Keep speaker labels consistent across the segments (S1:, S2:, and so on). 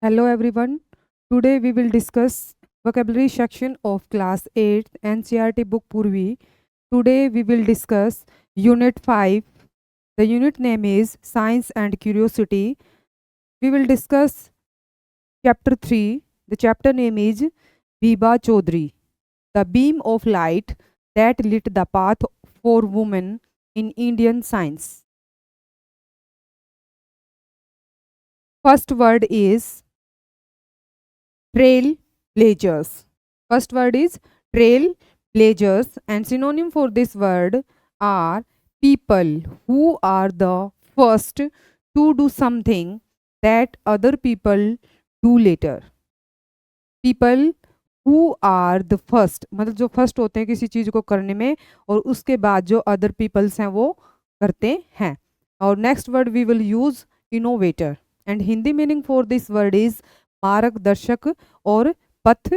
S1: Hello everyone. Today we will discuss vocabulary section of class 8 NCERT book Purvi. Today we will discuss unit 5. The unit name is Science and Curiosity. We will discuss chapter 3. The chapter name is Biba Chaudhary. The beam of light that lit the path for women in Indian science. First word is trailblazers. First word is trailblazers, and synonym for this word are people who are the first to do something that other people do later. People who are the first, मतलब जो first होते हैं किसी चीज को करने में और उसके बाद जो अदर पीपल्स हैं वो करते हैं. और next word we will use innovator, and Hindi meaning for this word is मार्गदर्शक और पथ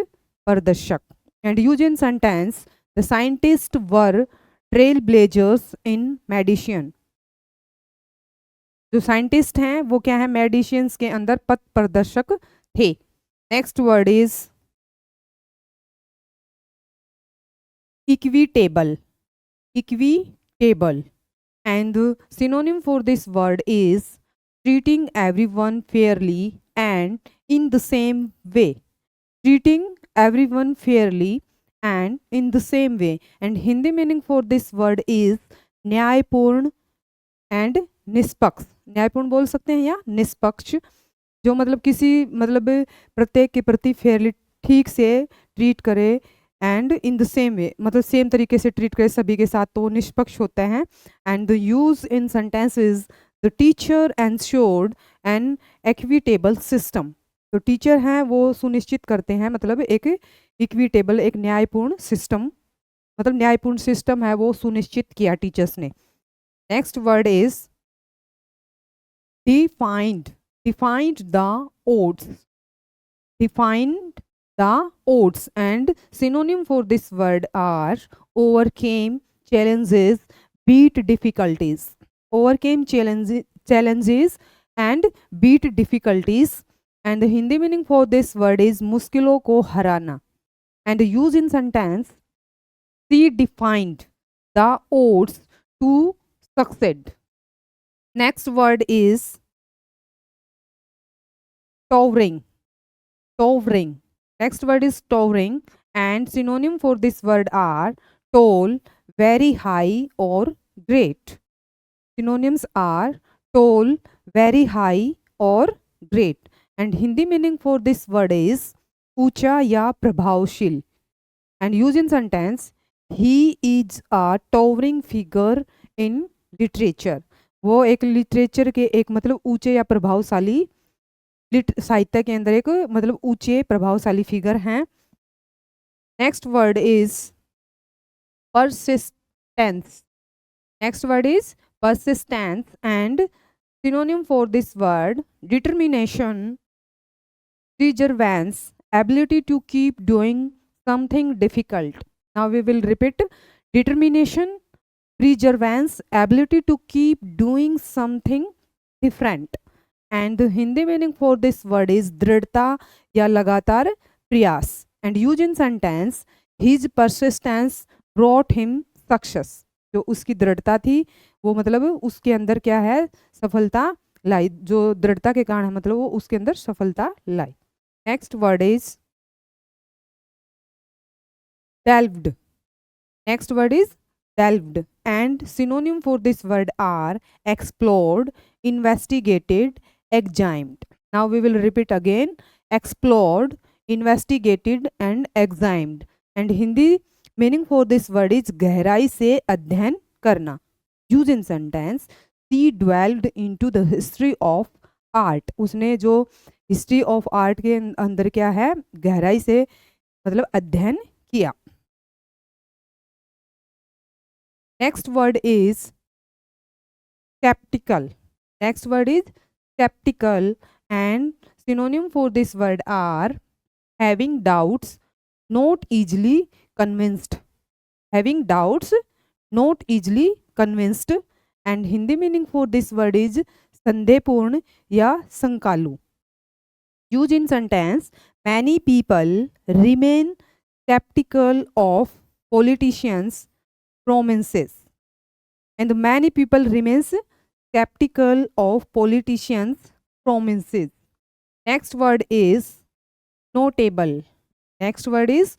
S1: प्रदर्शक. And use in sentence the scientist were trailblazers in medicine. जो साइंटिस्ट हैं वो क्या है, मेडिसिन्स के अंदर पथ प्रदर्शक थे. Next word is equitable. Equitable, and the synonym for this word is treating everyone fairly and in the same way. Treating everyone fairly and in the same way, and Hindi meaning for this word is न्यायपूर्ण and निष्पक्ष. न्यायपूर्ण बोल सकते हैं या निष्पक्ष, जो मतलब किसी मतलब प्रत्येक के प्रति फेयरली ठीक से ट्रीट करे, and in the same way मतलब सेम तरीके से ट्रीट करे सभी के साथ, तो वो निष्पक्ष होते हैं. And the use in sentence is the teacher ensured an equitable system. तो टीचर हैं वो सुनिश्चित करते हैं, मतलब एक इक्विटेबल एक न्यायपूर्ण सिस्टम, मतलब न्यायपूर्ण सिस्टम है वो सुनिश्चित किया टीचर्स ने. Next word is defined. Defined the odds. Defined the odds, and synonym for this word are overcame challenges, beat difficulties. Overcame challenges and beat difficulties, and the Hindi meaning for this word is मुश्किलों को हराना. And use in sentence, she defined the odds to succeed. Next word is towering. Towering. Next word is towering, and synonym for this word are tall, very high, or great. Synonyms are tall, very high, or great. And Hindi meaning for this word is ऊंचा या प्रभावशील. And use in sentence, he is a towering figure in literature. वो एक literature के एक मतलब ऊंचे या प्रभावशाली, साहित्य के अंदर एक मतलब ऊंचे प्रभावशाली फिगर हैं. Next word is persistence. Next word is persistence, and synonym for this word determination, perseverance, ability to keep doing something difficult. Now we will repeat: determination, perseverance, ability to keep doing something different. And the Hindi meaning for this word is दृढ़ता या लगातार प्रयास. And use in sentence, his persistence brought him success. जो उसकी दृढ़ता थी वो मतलब उसके अंदर क्या है, सफलता लाई. जो दृढ़ता के कारण है मतलब वो उसके अंदर सफलता लाई. Next word is delved. Next word is delved, and synonym for this word are explored, investigated, examined. Now we will repeat again: explored, investigated, and examined. And Hindi meaning for this word is गहराई से अध्ययन करना. Use in sentence, she delved into the history of art. उसने जो history of art के अंदर क्या है, गहराई से मतलब अध्ययन किया. Next word is skeptical. Next word is skeptical, and synonym for this word are having doubts, not easily convinced. Having doubts, not easily convinced. And Hindi meaning for this word is संदेहपूर्ण या संकालू. Use in sentence, many people remain skeptical of politicians' promises. And many people remains skeptical of politicians' promises. Next word is notable. Next word is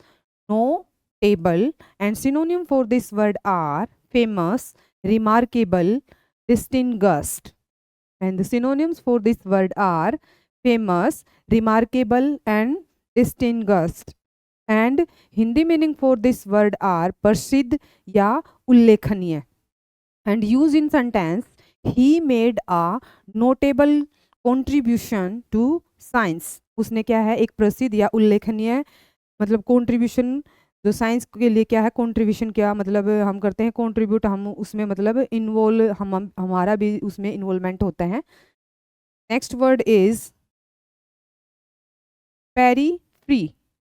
S1: notable, and synonym for this word are famous, remarkable, distinguished. And the synonyms for this word are famous, remarkable, and distinguished. And Hindi meaning for this word are प्रसिद्ध या उल्लेखनीय. And use in sentence, he made a notable contribution to science. उसने क्या है, एक प्रसिद्ध या उल्लेखनीय मतलब कंट्रीब्यूशन जो साइंस के लिए क्या है, कंट्रीब्यूशन क्या मतलब हम करते हैं कंट्रीब्यूट, हम उसमें मतलब इन्वॉल्व, हम हमारा भी उसमें इन्वॉल्वमेंट होता है. Next word is perry free.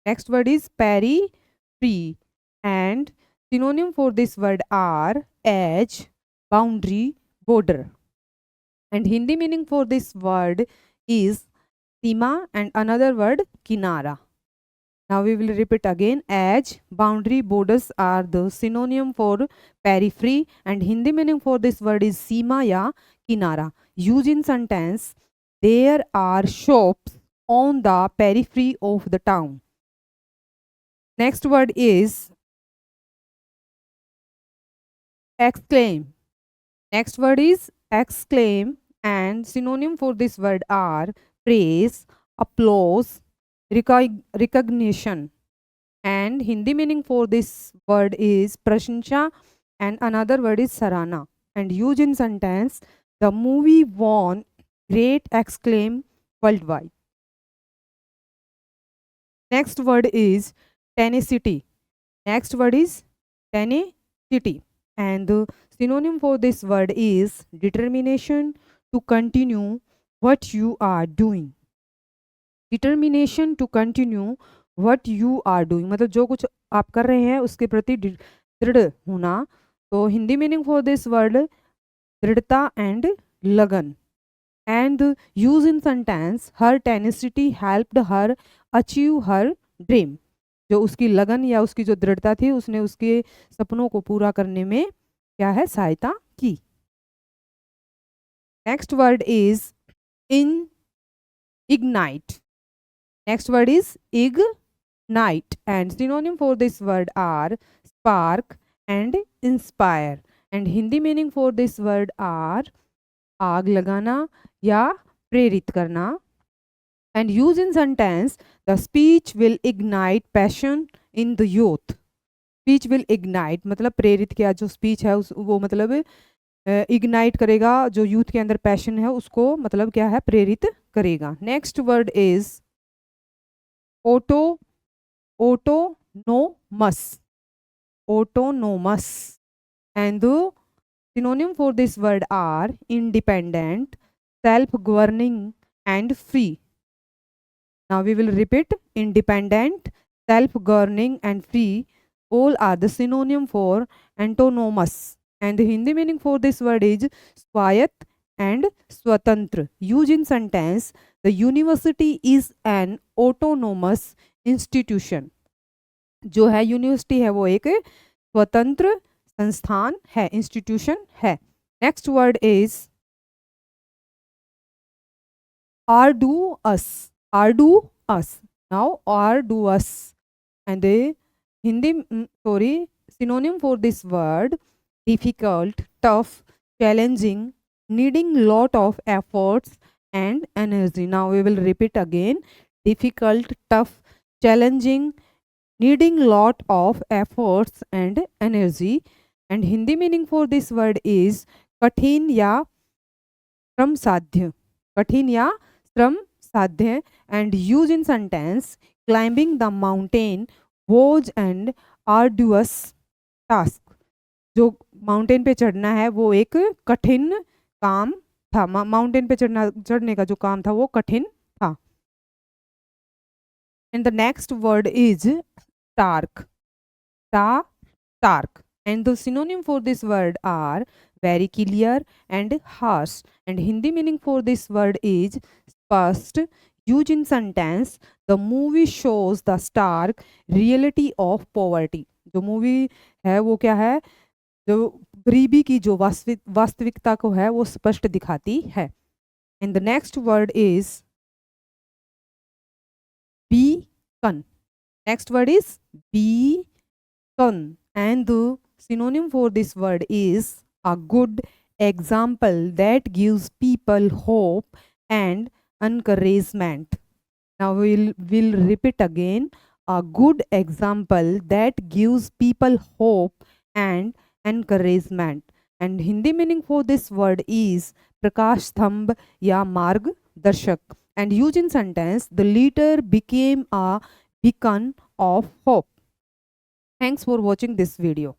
S1: Next word is perry free, and synonym for this word are edge, boundary, border. And Hindi meaning for this word is Seema, and another word kinara. Now we will repeat again. Edge, boundary, borders are the synonym for periphery, and Hindi meaning for this word is seema ya kinara. Use in sentence, there are shops on the periphery of the town. Next word is exclaim. Next word is exclaim, and synonym for this word are praise, applause, recognition. And Hindi meaning for this word is prashansha, and another word is sarana. And used in sentence, the movie won great acclaim worldwide. Next word is tenacity. Next word is tenacity, and the synonym for this word is determination to continue what you are doing. Determination to continue what you are doing मतलब जो कुछ आप कर रहे हैं उसके प्रति दृढ़ होना. तो Hindi meaning for this word दृढ़ता एंड लगन. And use in sentence, her tenacity helped her achieve her dream. जो उसकी लगन या उसकी जो दृढ़ता थी उसने उसके सपनों को पूरा करने में क्या है, सहायता की. Next word is in ignite. Next word is ignite, and synonym for this word are spark and inspire. And Hindi meaning for this word are आग लगाना या प्रेरित करना. And use in sentence, the speech will ignite passion in the youth. Speech will ignite मतलब प्रेरित किया जो speech है उस वो मतलब इग्नाइट करेगा, जो यूथ के अंदर पैशन है उसको मतलब क्या है, प्रेरित करेगा. Next word is autonomous. Autonomous, and the synonym for this word are independent, self-governing, and free. Now we will repeat. Independent, self-governing, and free all are the synonym for autonomous. And the Hindi meaning for this word is स्वायत्त and स्वतंत्र. Use in sentence, the university is an autonomous institution. जो है university है वो एक स्वतंत्र संस्थान है, इंस्टीट्यूशन है. Next word is arduous. Arduous. Now arduous, and the Hindi synonym for this word difficult, tough, challenging, needing lot of efforts and energy. Now we will repeat again. Difficult, tough, challenging, needing lot of efforts and energy. And Hindi meaning for this word is कठिन या श्रम साध्य. कठिन या श्रम साध्य. And use in sentence, climbing the mountain was an arduous task. जो mountain पे चढ़ना है वो एक कठिन काम था. माउंटेन पे चढ़ने का जो काम था वो कठिन था. And the next word is stark. Stark, and the synonym for this word are very clear and harsh. And Hindi meaning for this word is स्पष्ट Used in sentence, the movie shows the stark reality of poverty. जो movie है वो क्या है, जो गरीबी की जो वास्तविकता को है वो स्पष्ट दिखाती है. And the next word is beacon. Next word is beacon. And the synonym for this word is a good example that gives people hope and encouragement. Now we'll repeat again. A good example that gives people hope and encouragement. And Hindi meaning for this word is Prakash Thambh ya Marg Darshak. And used in sentence, the leader became a beacon of hope. Thanks for watching this video.